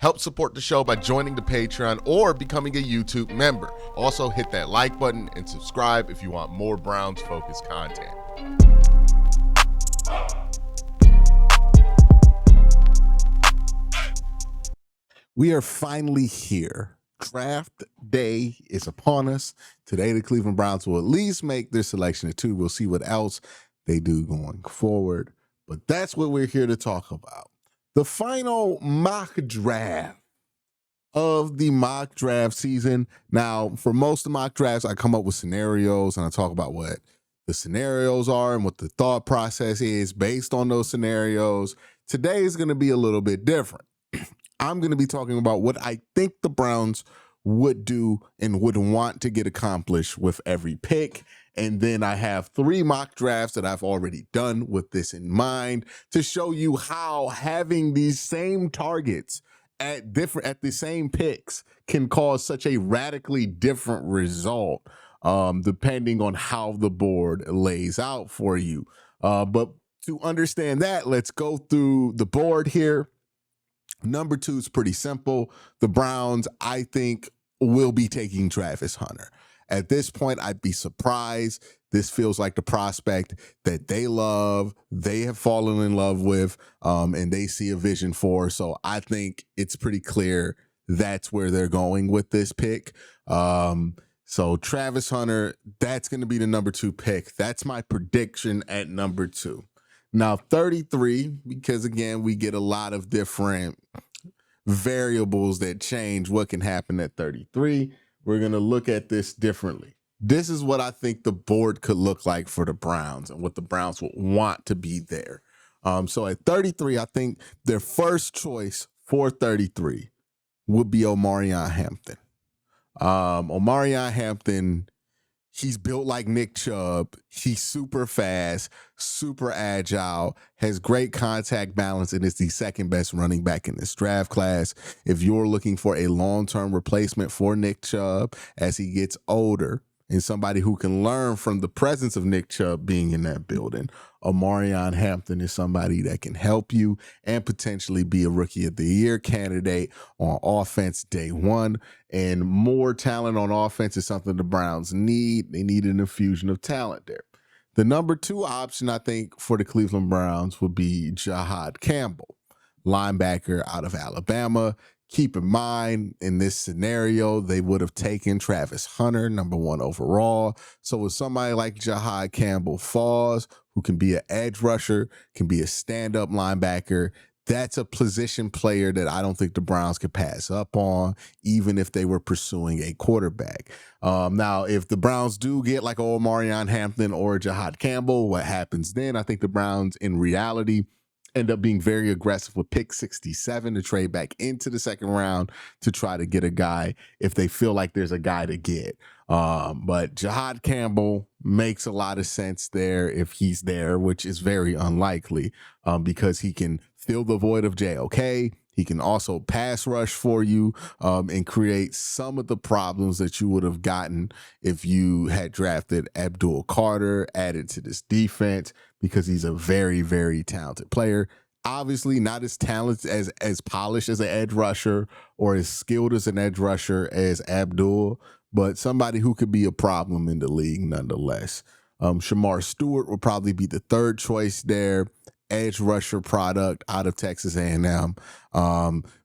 Help support the show by joining the Patreon or becoming a YouTube member. Also, hit that like button and subscribe if you want more Browns-focused content. We are finally here. Draft day is upon us. Today, the Cleveland Browns will at least make their selection of 2. We'll see what else they do going forward. But that's what we're here to talk about. The final mock draft of the mock draft season. Now, for most of the mock drafts, I come up with scenarios and I talk about what the scenarios are and what the thought process is based on those scenarios. Today is going to be a little bit different. I'm going to be talking about what I think the Browns would do and would want to get accomplished with every pick. And then I have 3 mock drafts that I've already done with this in mind to show you how having these same targets at the same picks can cause such a radically different result, depending on how the board lays out for you. But to understand that, let's go through the board here. Number 2 is pretty simple. The Browns, I think, will be taking Travis Hunter. At this point, I'd be surprised. This feels like the prospect that they love, they have fallen in love with, and they see a vision for. So I think it's pretty clear that's where they're going with this pick. So Travis Hunter, that's going to be the number 2 pick. That's my prediction at number 2. Now, 33, because again, we get a lot of different variables that change what can happen at 33. We're going to look at this differently. This is what I think the board could look like for the Browns and what the Browns would want to be there. So at 33, I think their first choice for 33 would be Omarion Hampton. Omarion Hampton, he's built like Nick Chubb. He's super fast, super agile, has great contact balance, and is the second best running back in this draft class. If you're looking for a long-term replacement for Nick Chubb as he gets older and somebody who can learn from the presence of Nick Chubb being in that building, Omarion Hampton is somebody that can help you and potentially be a Rookie of the Year candidate on offense day 1. And more talent on offense is something the Browns need. They need an infusion of talent there. The number 2 option, I think, for the Cleveland Browns would be Jahad Campbell, linebacker out of Alabama. Keep in mind, in this scenario, they would have taken Travis Hunter, number 1 overall. So with somebody like Jahad Campbell falls, who can be an edge rusher, can be a stand-up linebacker, that's a position player that I don't think the Browns could pass up on, even if they were pursuing a quarterback. Now, if the Browns do get like Omarion Hampton or Jahad Campbell, what happens then? I think the Browns, in reality, end up being very aggressive with pick 67 to trade back into the second round to try to get a guy if they feel like there's a guy to get. But Jahad Campbell makes a lot of sense there if he's there, which is very unlikely, because he can fill the void of JOK. He can also pass rush for you and create some of the problems that you would have gotten if you had drafted Abdul Carter added to this defense, because he's a very, very talented player. Obviously not as talented, as polished as an edge rusher or as skilled as an edge rusher as Abdul, but somebody who could be a problem in the league nonetheless. Shamar Stewart will probably be the 3rd choice there. Edge rusher product out of Texas A&M.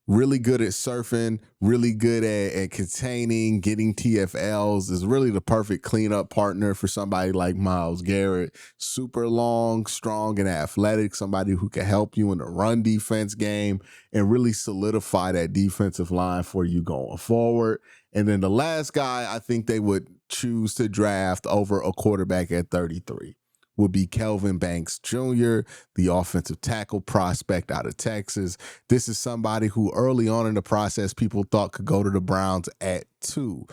Really good at surfing, really good at containing, getting TFLs, is really the perfect cleanup partner for somebody like Myles Garrett. Super long, strong, and athletic, somebody who can help you in the run defense game and really solidify that defensive line for you going forward. And then the last guy I think they would choose to draft over a quarterback at 33 would be Kelvin Banks Jr., the offensive tackle prospect out of Texas. This is somebody who early on in the process people thought could go to the Browns at 2.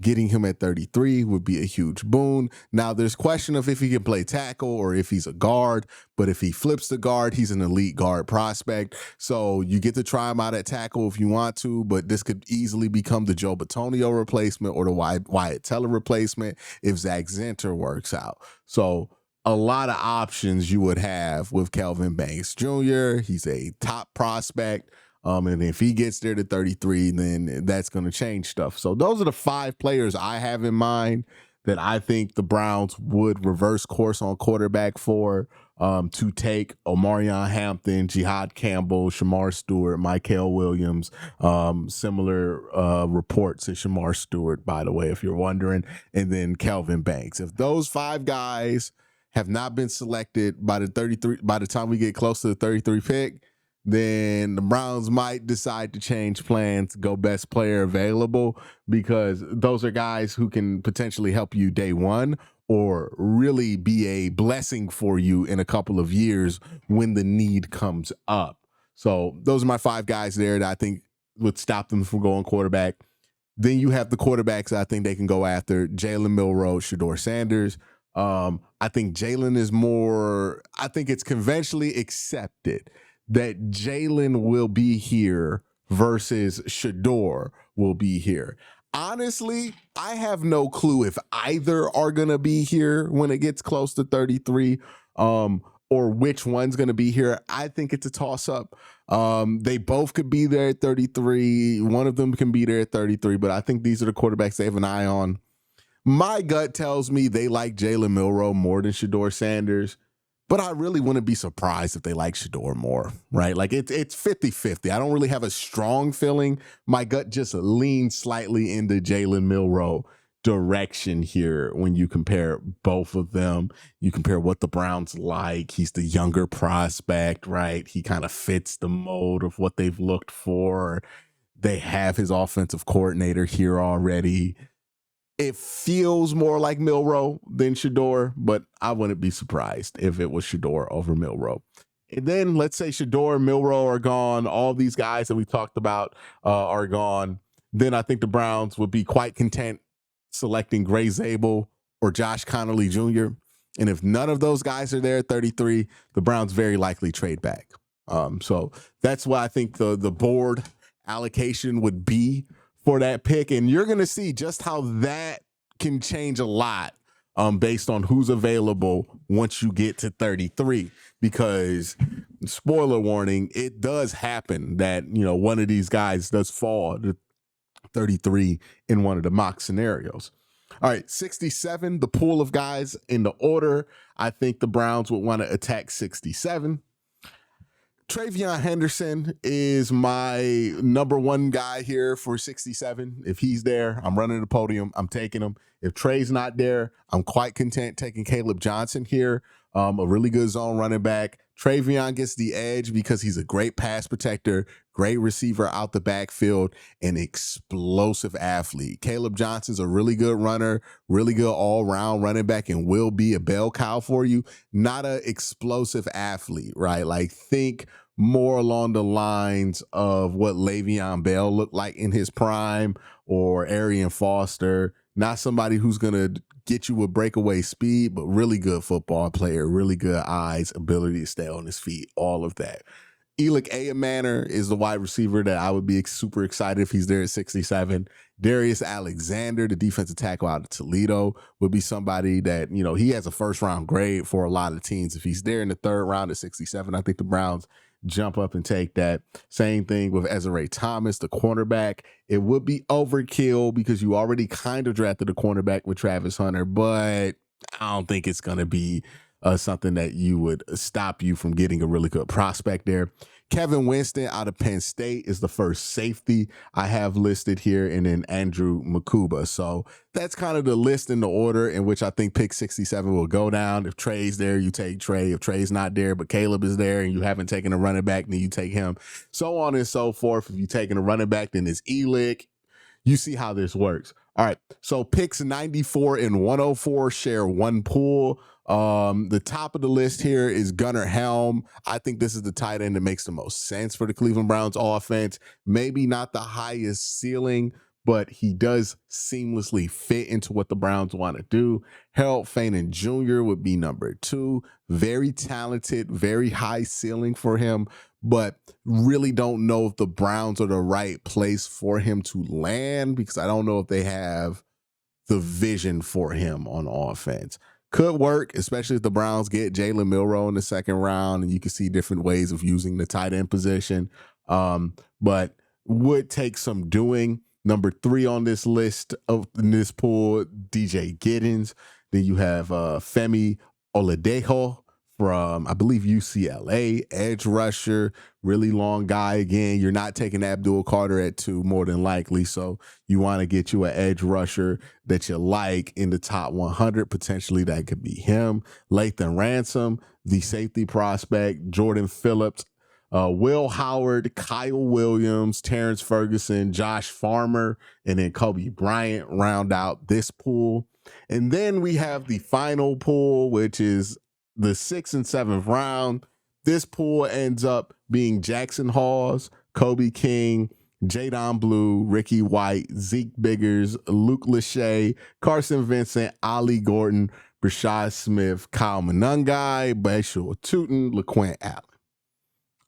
Getting him at 33 would be a huge boon. Now, there's question of if he can play tackle or if he's a guard, but if he flips the guard, he's an elite guard prospect. So you get to try him out at tackle if you want to, but this could easily become the Joe Bitonio replacement or the Wyatt Teller replacement if Zach Zinter works out. So a lot of options you would have with Kelvin Banks Jr. He's a top prospect. And if he gets there to 33, then that's going to change stuff. So those are the 5 players I have in mind that I think the Browns would reverse course on quarterback for, to take Omarion Hampton, Jihad Campbell, Shamar Stewart, Mykel Williams. Similar reports to Shamar Stewart, by the way, if you're wondering, and then Kelvin Banks. If those 5 guys have not been selected by the time we get close to the 33 pick, then the Browns might decide to change plans, go best player available, because those are guys who can potentially help you day one or really be a blessing for you in a couple of years when the need comes up. So those are my 5 guys there that I think would stop them from going quarterback. Then you have the quarterbacks I think they can go after: Jalen Milroe, Shedeur Sanders. I think Jalen is more, I think it's conventionally accepted that Jalen will be here versus Shedeur will be here. Honestly, I have no clue if either are going to be here when it gets close to 33, or which one's going to be here. I think it's a toss-up. They both could be there at 33. One of them can be there at 33, but I think these are the quarterbacks they have an eye on. My gut tells me they like Jalen Milroe more than Shedeur Sanders, but I really wouldn't be surprised if they like Shedeur more, right? Like it's 50-50. I don't really have a strong feeling. My gut just leans slightly into Jalen Milroe direction here when you compare both of them. You compare what the Browns like. He's the younger prospect, right? He kind of fits the mold of what they've looked for. They have his offensive coordinator here already. It feels more like Milroe than Shedeur, but I wouldn't be surprised if it was Shedeur over Milroe. And then let's say Shedeur and Milroe are gone. All these guys that we talked about are gone. Then I think the Browns would be quite content selecting Gray Zabel or Josh Connolly Jr. And if none of those guys are there at 33, the Browns very likely trade back. So that's why I think the board allocation would be for that pick. And you're going to see just how that can change a lot based on who's available once you get to 33. Because, spoiler warning, it does happen that, one of these guys does fall to 33 in one of the mock scenarios. All right, 67, the pool of guys in the order. I think the Browns would want to attack 67. Travion Henderson is my number 1 guy here for 67. If he's there, I'm running the podium. I'm taking him. If Trey's not there, I'm quite content taking Caleb Johnson here, a really good zone running back. Travion gets the edge because he's a great pass protector, great receiver out the backfield, and explosive athlete. Caleb Johnson's a really good runner, really good all-round running back, and will be a bell cow for you. Not an explosive athlete, right? Like, think more along the lines of what Le'Veon Bell looked like in his prime, or Arian Foster. Not somebody who's going to get you with breakaway speed, but really good football player, really good eyes, ability to stay on his feet, all of that. Elick Ayamaner is the wide receiver that I would be super excited if he's there at 67. Darius Alexander, the defensive tackle out of Toledo, would be somebody that, he has a first-round grade for a lot of teams. If he's there in the 3rd round at 67, I think the Browns jump up and take that. Same thing with Ezra Thomas, the cornerback. It would be overkill because you already kind of drafted a cornerback with Travis Hunter, but I don't think it's going to be something that you would stop you from getting a really good prospect there. Kevin Winston out of Penn State is the first safety I have listed here, and then Andrew Makuba. So that's kind of the list in the order in which I think pick 67 will go down. If Trey's there, you take Trey. If Trey's not there, but Caleb is there and you haven't taken a running back, then you take him. So on and so forth. If you're taking a running back, then it's Elick. You see how this works. All right, so picks 94 and 104 share one pool. The top of the list here is Gunnar Helm. I think this is the tight end that makes the most sense for the Cleveland Browns offense. Maybe not the highest ceiling, but he does seamlessly fit into what the Browns want to do. Harold Fanon Jr. would be number 2. Very talented, very high ceiling for him, but really don't know if the Browns are the right place for him to land, because I don't know if they have the vision for him on offense. Could work, especially if the Browns get Jalen Milroe in the 2nd round, and you can see different ways of using the tight end position. But would take some doing. Number 3 on this list of in this pool, DJ Giddens. Then you have Femi Oladejo from, I believe, UCLA, edge rusher, really long guy. Again, you're not taking Abdul Carter at 2 more than likely. So you want to get you an edge rusher that you like in the top 100. Potentially that could be him. Lathan Ransom, the safety prospect, Jordan Phillips, Will Howard, Kyle Williams, Terrence Ferguson, Josh Farmer, and then Kobe Bryant round out this pool. And then we have the final pool, which is the 6th and 7th round. This pool ends up being Jackson Hawes, Kobe King, Jadon Blue, Ricky White, Zeke Biggers, Luke Lachey, Carson Vincent, Ollie Gordon, Brashad Smith, Kyle Monangai, Bashua Tootin, LaQuint Allen.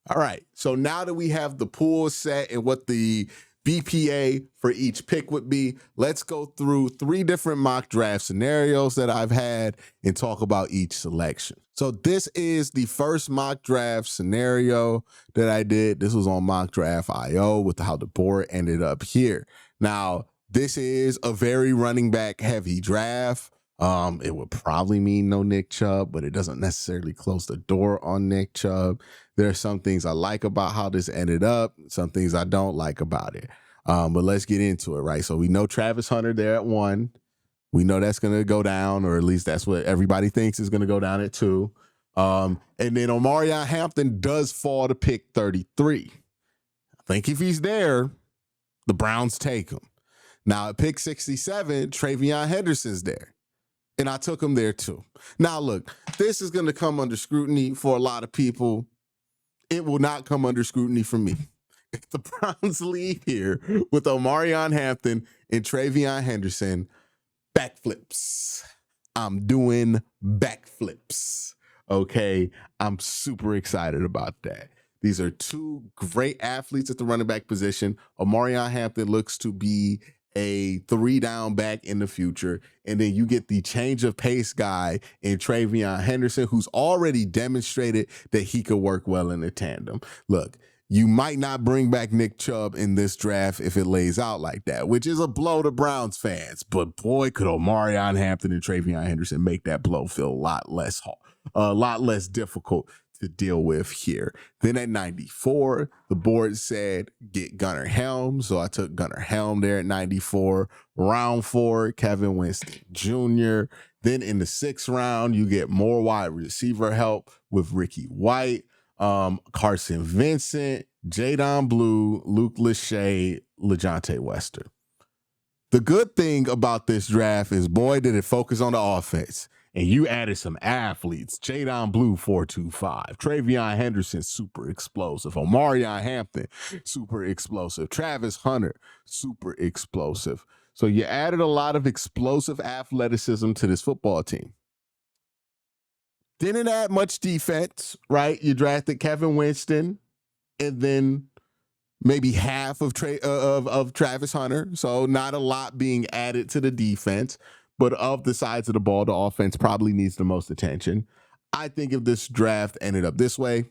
All right, so now that we have the pool set and what the BPA for each pick would be, let's go through 3 different mock draft scenarios that I've had and talk about each selection. So this is the first mock draft scenario that I did. This was on Mock Draft IO with how the board ended up here. Now, this is a very running back heavy draft. It would probably mean no Nick Chubb, but it doesn't necessarily close the door on Nick Chubb. There are some things I like about how this ended up, some things I don't like about it. But let's get into it, right? So we know Travis Hunter there at 1. We know that's going to go down, or at least that's what everybody thinks is going to go down at 2. And then Omarion Hampton does fall to pick 33. I think if he's there, the Browns take him. Now at pick 67, Travion Henderson's there. And I took him there too. Now, look, this is going to come under scrutiny for a lot of people. It will not come under scrutiny for me. If the Browns leave here with Omarion Hampton and Travion Henderson, backflips. I'm doing backflips. Okay, I'm super excited about that. These are 2 great athletes at the running back position. Omarion Hampton looks to be a 3-down back in the future. And then you get the change of pace guy in Travion Henderson, who's already demonstrated that he could work well in a tandem. Look, you might not bring back Nick Chubb in this draft if it lays out like that, which is a blow to Browns fans. But boy, could Omarion Hampton and Travion Henderson make that blow feel a lot less difficult to deal with here. Then at 94, the board said get Gunnar Helm. So I took Gunnar Helm there at 94. Round 4, Kevin Winston Jr. Then in the 6th round, you get more wide receiver help with Ricky White, Carson Vincent, Jadon Blue, Luke Lachey, LeJontay Wester. The good thing about this draft is, boy, did it focus on the offense. And you added some athletes. Jadon Blue, 4.25. Travion Henderson, super explosive. Omarion Hampton, super explosive. Travis Hunter, super explosive. So you added a lot of explosive athleticism to this football team. Didn't add much defense, right? You drafted Kevin Winston and then maybe half of Travis Hunter. So not a lot being added to the defense. But of the sides of the ball, the offense probably needs the most attention. I think if this draft ended up this way,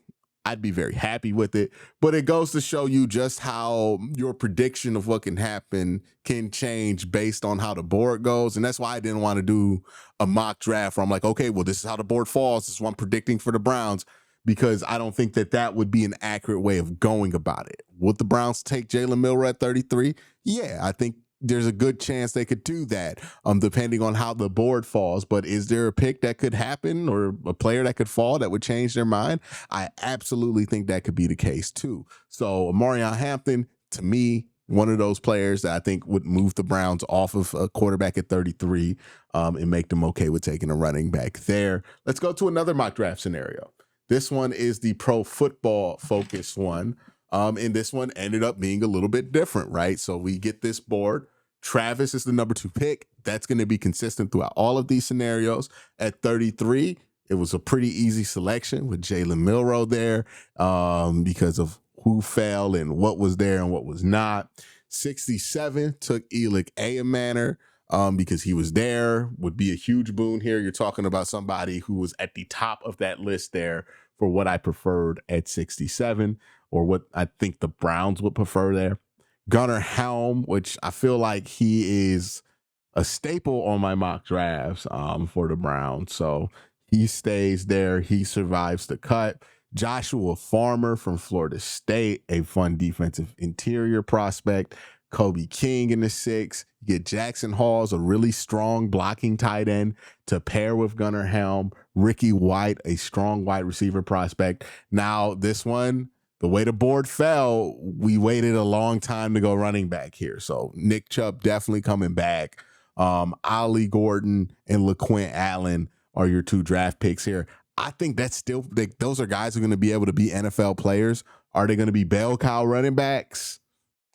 I'd be very happy with it. But it goes to show you just how your prediction of what can happen can change based on how the board goes. And that's why I didn't want to do a mock draft where I'm like, okay, well, this is how the board falls. This is what I'm predicting for the Browns, because I don't think that would be an accurate way of going about it. Would the Browns take Jalen Milroe at 33? Yeah, I think there's a good chance they could do that, depending on how the board falls. But is there a pick that could happen or a player that could fall that would change their mind? I absolutely think that could be the case too. So Omarion Hampton, to me, one of those players that I think would move the Browns off of a quarterback at 33 and make them okay with taking a running back there. Let's go to another mock draft scenario. This one is the pro football focused one. And this one ended up being a little bit different, right? So we get this board. Travis is the number 2 pick. That's going to be consistent throughout all of these scenarios. At 33, it was a pretty easy selection with Jalen Milroe there because of who fell and what was there and what was not. 67 took Elick Ayamaner because he was there, would be a huge boon here. You're talking about somebody who was at the top of that list there for what I preferred at 67, or what I think the Browns would prefer there. Gunnar Helm, which I feel like he is a staple on my mock drafts for the Browns. So he stays there. He survives the cut. Joshua Farmer from Florida State, a fun defensive interior prospect. Kobe King in the 6. You get Jackson Hall's a really strong blocking tight end to pair with Gunnar Helm. Ricky White, a strong wide receiver prospect. Now, this one, the way the board fell, we waited a long time to go running back here. So Nick Chubb definitely coming back. Ollie Gordon and LaQuint Allen are your 2 draft picks here. I think that's still, those are guys who are going to be able to be NFL players. Are they going to be bell cow running backs?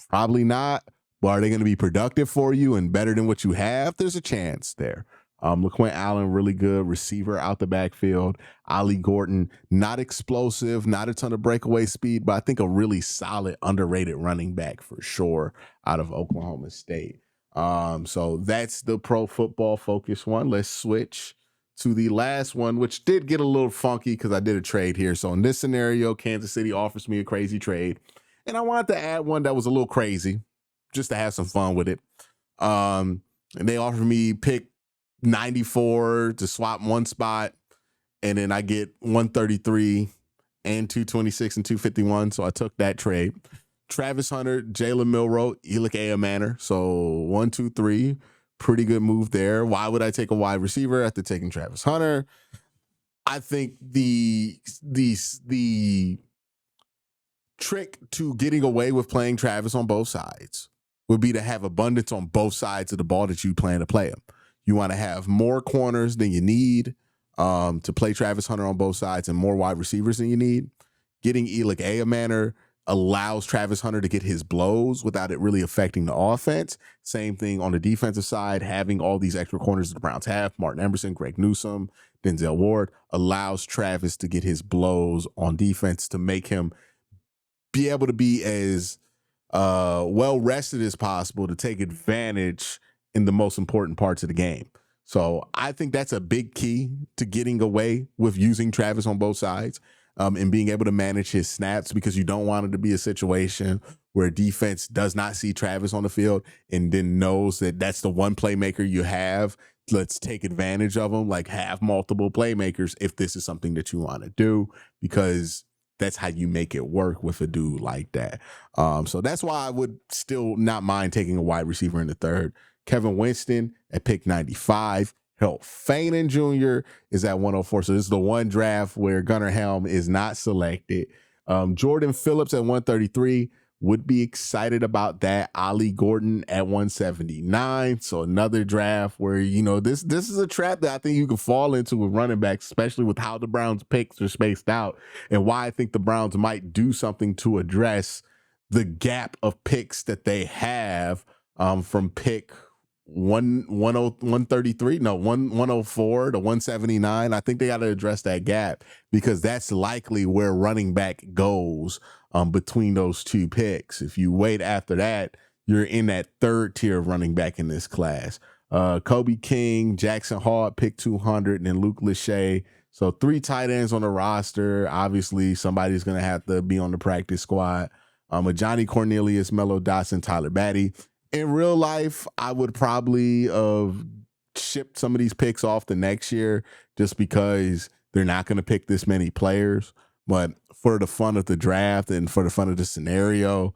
Probably not. But are they going to be productive for you and better than what you have? There's a chance there. LaQuint Allen, really good receiver out the backfield. Ollie Gordon, not explosive, not a ton of breakaway speed, but I think a really solid, underrated running back for sure out of Oklahoma State. So that's the pro football focus one. Let's switch to the last one, which did get a little funky because I did a trade here. So in this scenario, Kansas City offers me a crazy trade, and I wanted to add one that was a little crazy just to have some fun with it. And they offered me pick 94 to swap one spot, and then I get 133 and 226 and 251. So I took that trade. Travis Hunter, Jalen Milroe, Elick Eomanor. So 1, 2, 3. Pretty good move there. Why would I take a wide receiver after taking Travis Hunter? I think the trick to getting away with playing Travis on both sides would be to have abundance on both sides of the ball that you plan to play him. You want to have more corners than you need to play Travis Hunter on both sides, and more wide receivers than you need. Getting Elick Eomanor allows Travis Hunter to get his blows without it really affecting the offense. Same thing on the defensive side, having all these extra corners that the Browns have, Martin Emerson, Greg Newsome, Denzel Ward, allows Travis to get his blows on defense to make him be able to be as well rested as possible to take advantage in the most important parts of the game. So I think that's a big key to getting away with using Travis on both sides. And being able to manage his snaps, because you don't want it to be a situation where defense does not see Travis on the field and then knows that that's the one playmaker you have. Let's take advantage of him, like have multiple playmakers if this is something that you want to do, because that's how you make it work with a dude like that. So that's why I would still not mind taking a wide receiver in the 3rd. Kevin Winston at pick 95. Hell, Fanon Jr. is at 104. So this is the one draft where Gunnar Helm is not selected. Jordan Phillips at 133. Would be excited about that. Ollie Gordon at 179. So another draft where, you know, this is a trap that I think you can fall into with running backs, especially with how the Browns picks are spaced out, and why I think the Browns might do something to address the gap of picks that they have from pick 133, no, 104 to 179. I think they got to address that gap, because that's likely where running back goes between those 2 picks. If you wait after that, you're in that 3rd tier of running back in this class. Kobe King, Jackson Hall, pick 200, and then Luke Lachey. So 3 tight ends on the roster. Obviously, somebody's going to have to be on the practice squad. Johnny Cornelius, Mello Dotson, Tyler Batty. In real life, I would probably have shipped some of these picks off the next year, just because they're not going to pick this many players. But for the fun of the draft and for the fun of the scenario,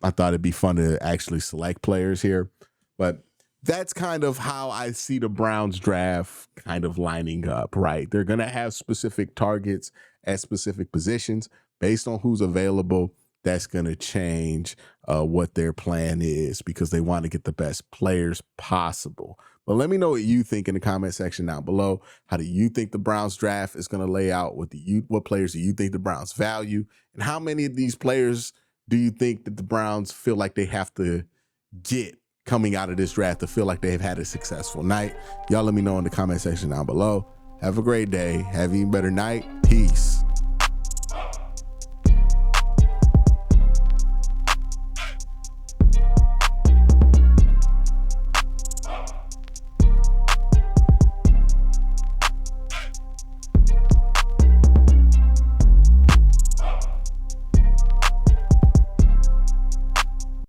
I thought it'd be fun to actually select players here. But that's kind of how I see the Browns draft kind of lining up, right? They're going to have specific targets at specific positions based on who's available. That's going to change what their plan is, because they want to get the best players possible. But let me know what you think in the comment section down below. How do you think the Browns draft is going to lay out? What players do you think the Browns value? And how many of these players do you think that the Browns feel like they have to get coming out of this draft to feel like they've had a successful night? Y'all let me know in the comment section down below. Have a great day. Have an even better night. Peace.